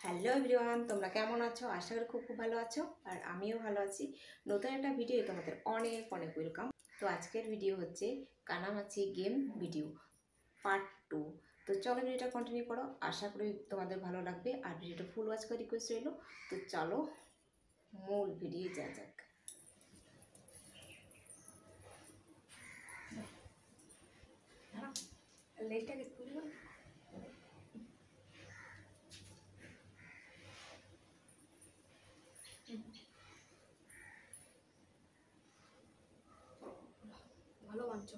Hello everyone, তোমরা কেমন আছো? আশা করি খুব ভালো আছো। আর আমিও ভালো আছি। নতুন একটা ভিডিও তোমাদের অনেক অনেক ওয়েলকাম। তো আজকের ভিডিও হচ্ছে কানামাছি গেম ভিডিও পার্ট 2। তো চলো ভিডিওটা কন্টিনিউ করো, আশা করি তোমাদের ভালো লাগবে। আর ভিডিওটা ফুল ওয়াচ করে রিকোয়েস্ট রইলো। তো চলো মূল ভিডিও যা যাক। লেজটাকে তুলবো। ভালো বানছো।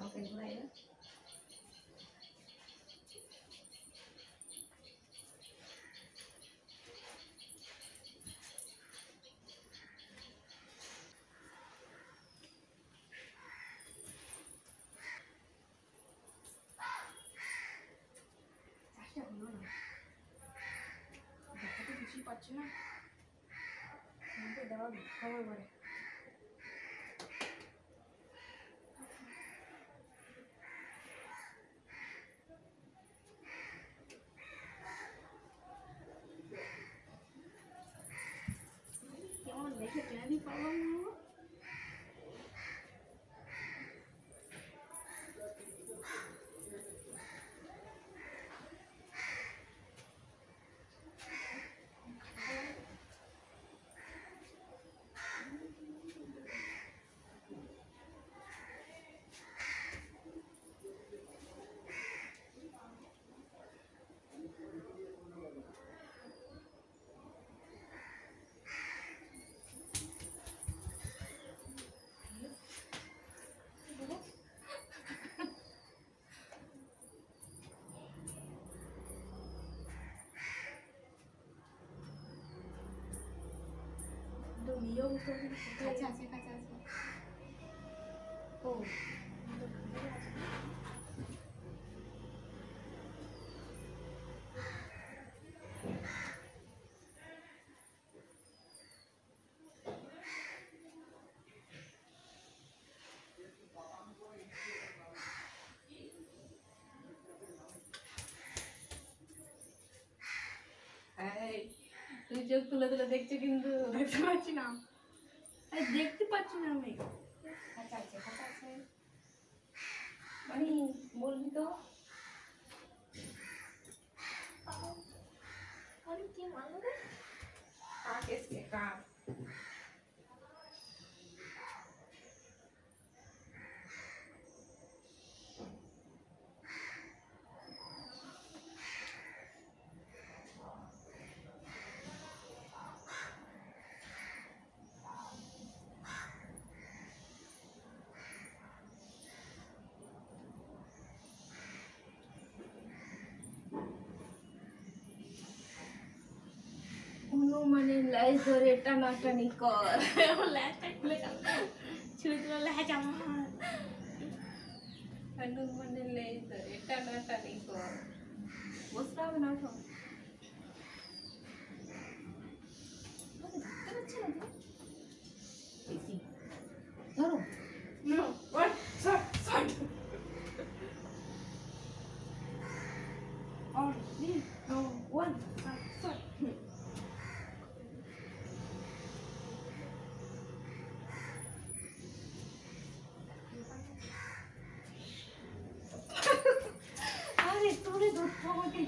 ওকে ঘুরাই না। কিছুই পাচ্ছি না, দেওয়া খবর বলে। কেমন দেখে ট্রেনই পাবো না। কাছে আছে, কাছে আছে। ও তুই চোখ তুলে তুলে দেখছো কিন্তু দেখতে পাচ্ছি না। দেখতে পাচ্ছি না আমি। আচ্ছা আচ্ছা, কথা আছে মানে বলবি তো। আরে কি মানলো রে? কাক এসছে, কাক। হনুমানের লাই ধরে টানাটানি কর। ল্যাচটা খুলে গেল, ছুঁড়ে দিল ল্যাচ আমার। হনুমানের লাই ধরে টানাটানি কর। বসতে হবে না, ওঠো। ধরতে পারছি না তো। ধরো। No, what? Start. Or three, no, one, start. আরে তোরে ধরতে আমাকে।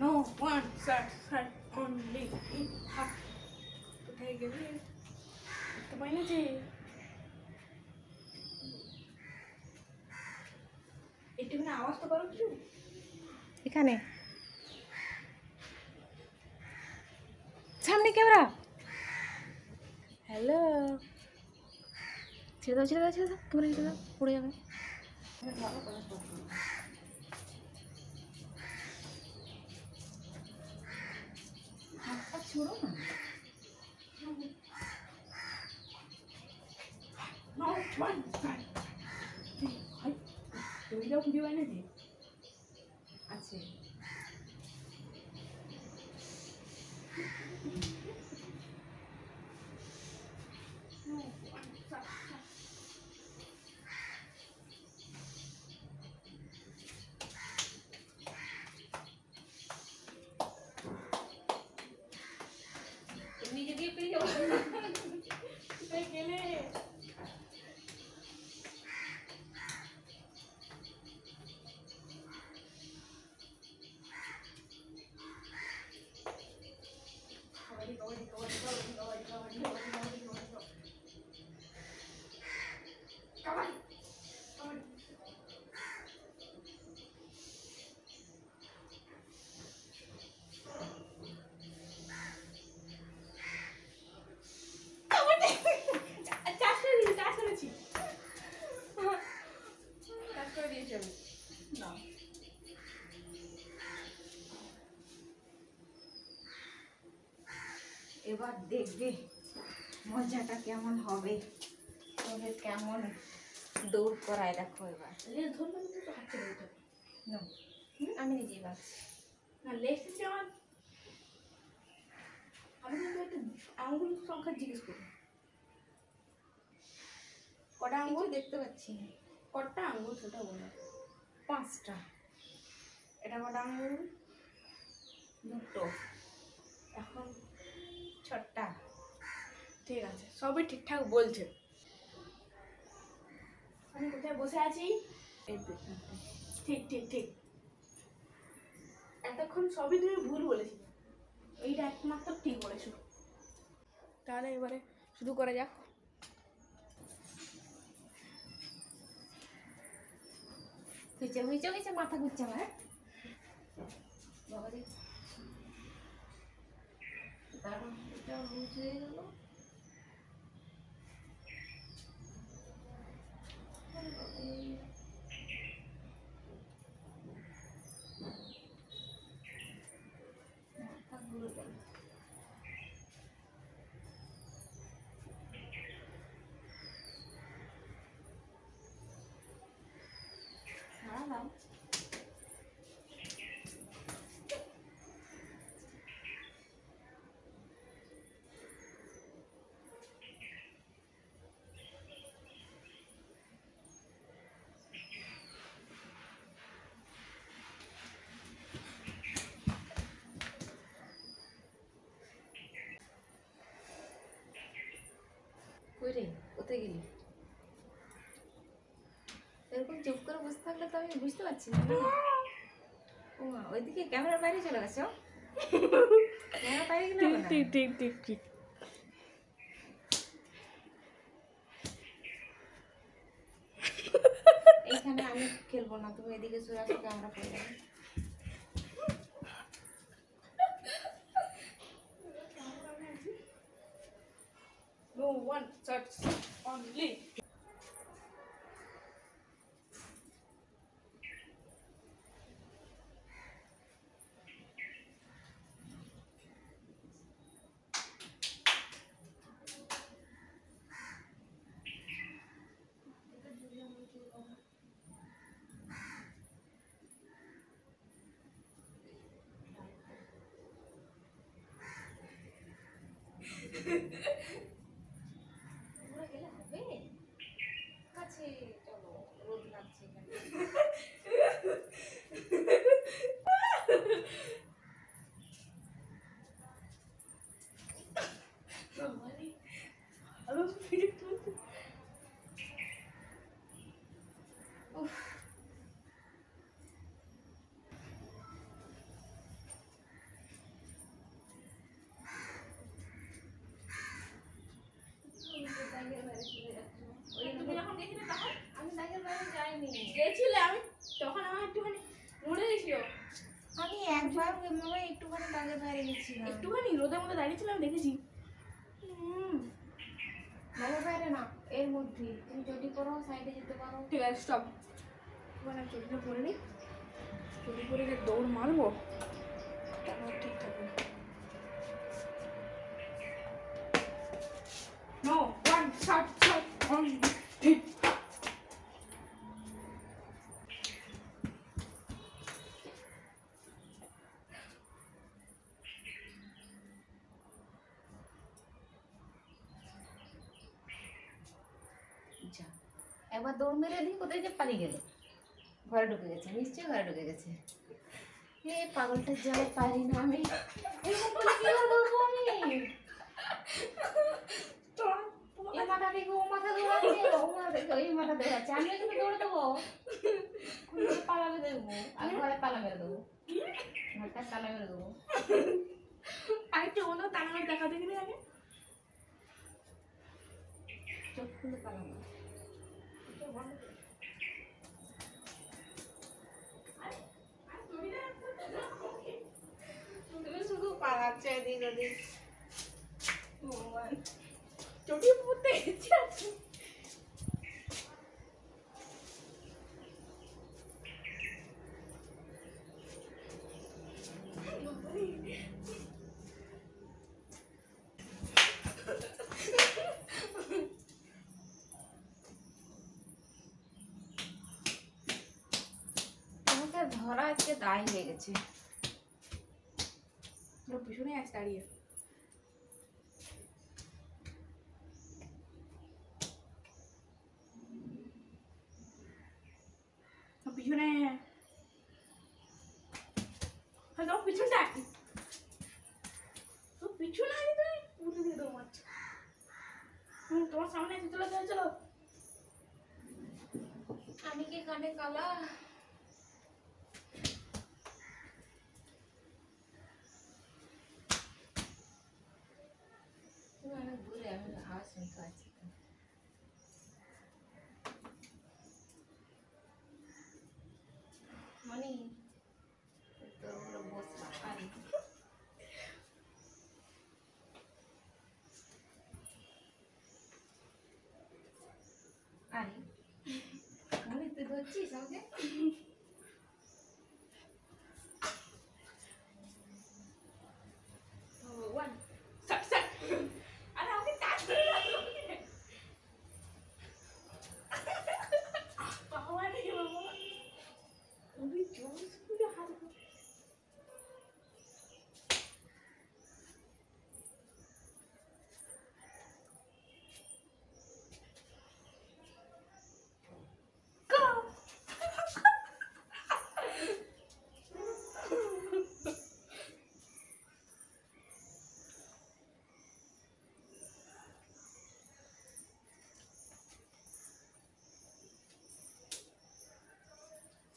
No, one, start only. কোথায় গেলি? তো পাই না যে একটুখানি আওয়াজ তো করো কিছু এখানে। সামনে ক্যামেরা। হ্যালো, ছেড়ে দাও ছেড়ে দাও ছেড়ে দাও, ক্যামেরা ছেড়ে দাও, পড়ে যাবে। হাতটা ছোড়ো না। No, তুইটাও খুঁজে পাই নাকি আছে। নিজে দিয়ে পেয়ে যাবো গেলে এবার দেখবে মজাটা কেমন হবে, তবে কেমন দৌড় করায় দেখো এবার। আমি নিজেই ভাবছি না লেখছি আমার আমি কিন্তু একটা আঙ্গুল সংখ্যা জিজ্ঞেস করি কটা আঙ্গুল দেখতে পাচ্ছি না। কটা আঙ্গুল সেটা বলো। 5টা। এটা কটা আঙ্গুল? 2টো। এখন 6টা। ঠিক আছে, সবই ঠিকঠাক বলছে। আমি কোথায় বসে আছি? এই পেছনটা। ঠিক ঠিক ঠিক, এতক্ষণ সবই তুমি ভুল বলেছিলে, এইটা একমাত্র ঠিক বলেছো। তাহলে এবারে শুরু করা যাক। হয়েছে মাথা ঘুরছে আমার। বাবা রে, দারুণ, এটা লুজ হয়ে গেল। মাথা ঘুরে গেল। সারা দাও। কই রে, কোথায় গেলি? এরকম চুপ করে বসে থাকলে তো আমি বুঝতে পারছি না। ও মা, ওইদিকে ক্যামেরার বাইরে চলে গেছো? ক্যামেরার বাইরে গেলে হবে না। ঠিক ঠিক ঠিক ঠিক। এইখানে আমি খেলবো না, তুমি এদিকে সরে আসো, ক্যামেরা পড়ে যাবে। No one such only. তোমরা গেলে হবে? কাছে চলো, রোদ লাগছে এখানে। উফ, তুমি যখন গেছিলে তখন আমি দাগের বাইরে যাইনি। গেছিলে, আমি তখন আমার একটুখানি মনে গেছিল, আমি একবার মনে হয় একটুখানি দাগের বাইরে গেছিলাম। একটুখানি রোদের মধ্যে দাঁড়িয়েছিলাম, দেখেছি। দাগের বাইরে না, এর মধ্যে তুমি চটি পরো, সাইডে যেতে পারো। ঠিক আছে, স্টপ। এবার আমি চটিটা পরে নিই, চটি পরে যে দৌড় মারবো তারপর ঠিক থাকবে। No, one shot, one hit. যা একবার দৌড় মেরে দিই, কোথায় যে পালিয়ে গেল, ঘরে ঢুকে গেছে, নিশ্চয়ই ঘরে ঢুকে গেছে। এ পাগলটা যা পারি না আমি, এই করবো আমি, এই মাথা থেকে ও মাথা দৌড়াচ্ছে, ও মাথা থেকে ওই মাথা দৌড়াচ্ছে, আমিও কিন্তু দৌড়ে দেবো, পালাবে দেবো, আমি ঘরে তালা মেরে দেবো, ঘরটা তালা মেরে দেবো। আরেকটু ওদের তালা দেখা দেখি আগে, চোখ খুলে তালা মেরে। তুমি শুধু পালাচ্ছ এদিক ওদিক। ভগবান চটিয়ে পড়তে গেছে। তোমাকে ধরা আজকে দায় হয়ে গেছে। পিছনে আছে দাঁড়িয়ে, পিছনে তোমার পিছনটা তো পিছনে আছে, তুমি উঠে দিয়ে দেবো মাছ। তোমার সামনে আছে, চলো চলো চলো। আমি কি কানে কালা? তুমি অনেক দূরে, আমি আওয়াজ শুনতে পাচ্ছি। মানে তোর বসবা আরে আরে মানে তুই ধরছিস আমাকে? ভগবান স্যার স্যার, আরে আমাকে কাজ করে রাখলো। ভগবান রে ভগবান, তুমি জোর করে হাত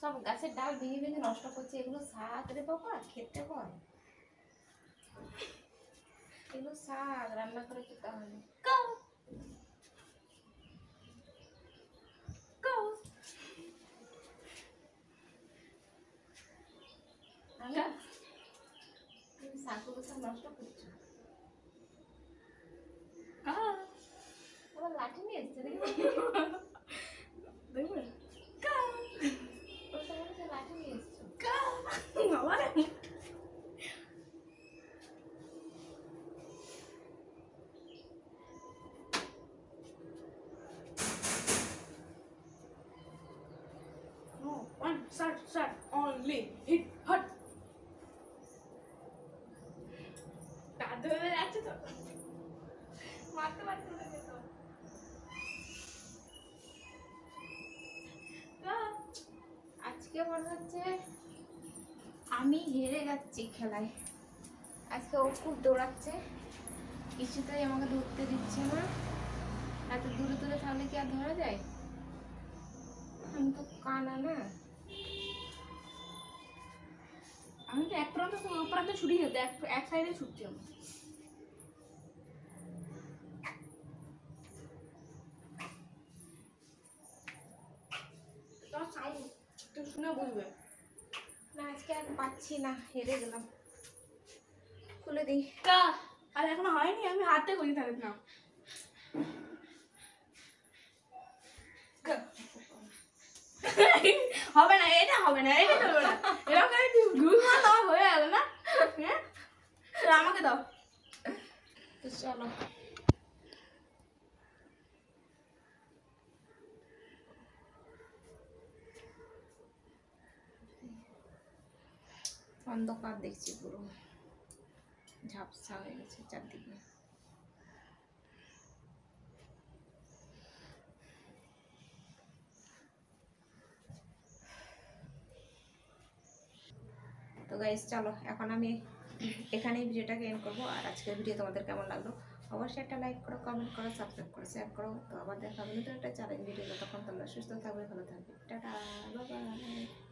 সব গাছের ডাল ভেঙে ভেঙে নষ্ট করছে, এগুলো শাক রে বাবা, খেতে হয়, এগুলো শাক রান্না করে খেতে হয়। তুমি শাকগুলো সব নষ্ট করছো। ওরা লাঠি নিয়ে এসছে দেখি, দেখবে লাঠি নিয়ে এসছো। বাবা রে। No, one shot, shot, only hit, hot. দাদু হয়ে যাচ্ছে তো, মারতে মারতে উঠে যেত। আজকে মনে হচ্ছে আমি হেরে যাচ্ছি খেলায়। আজকে ও খুব দৌড়াচ্ছে, কিছুতেই আমাকে ধরতে দিচ্ছে না। এত দূরে দূরে থাকলে কি আর ধরা যায়? আমি তো কানা না। আমি তো এক প্রান্ত থেকে অপর প্রান্তে ছুটি যেত, এক সাইডে ছুটছি আমি। তোমার সাউন্ড তুমি শুনে বুঝবে না আজকে আর পাচ্ছি না, হেরে গেলাম। খুলে দিই। আর এখনো হয়নি, আমি হাতে করি তাহলে না। হবে না, এটা হবে না, এটা চলবে না। এরকম করে ঘুষ মারলে আমার হয়ে গেল না। হ্যাঁ আমাকে দাও। তো চলো, অন্ধকার দেখছি, পুরো ঝাপসা হয়ে গেছে চারদিকে। গাইস চলো এখন আমি এখানেই ভিডিওটাকে এন্ড করবো। আর আজকের ভিডিও তোমাদের কেমন লাগলো অবশ্যই একটা লাইক করো, কমেন্ট করো, সাবস্ক্রাইব করো, শেয়ার করো। তো আবার দেখা হবে নতুন একটা চ্যালেঞ্জ ভিডিও। ততক্ষণ তোমরা সুস্থ থাকবে, ভালো থাকবে। Tata, bye bye.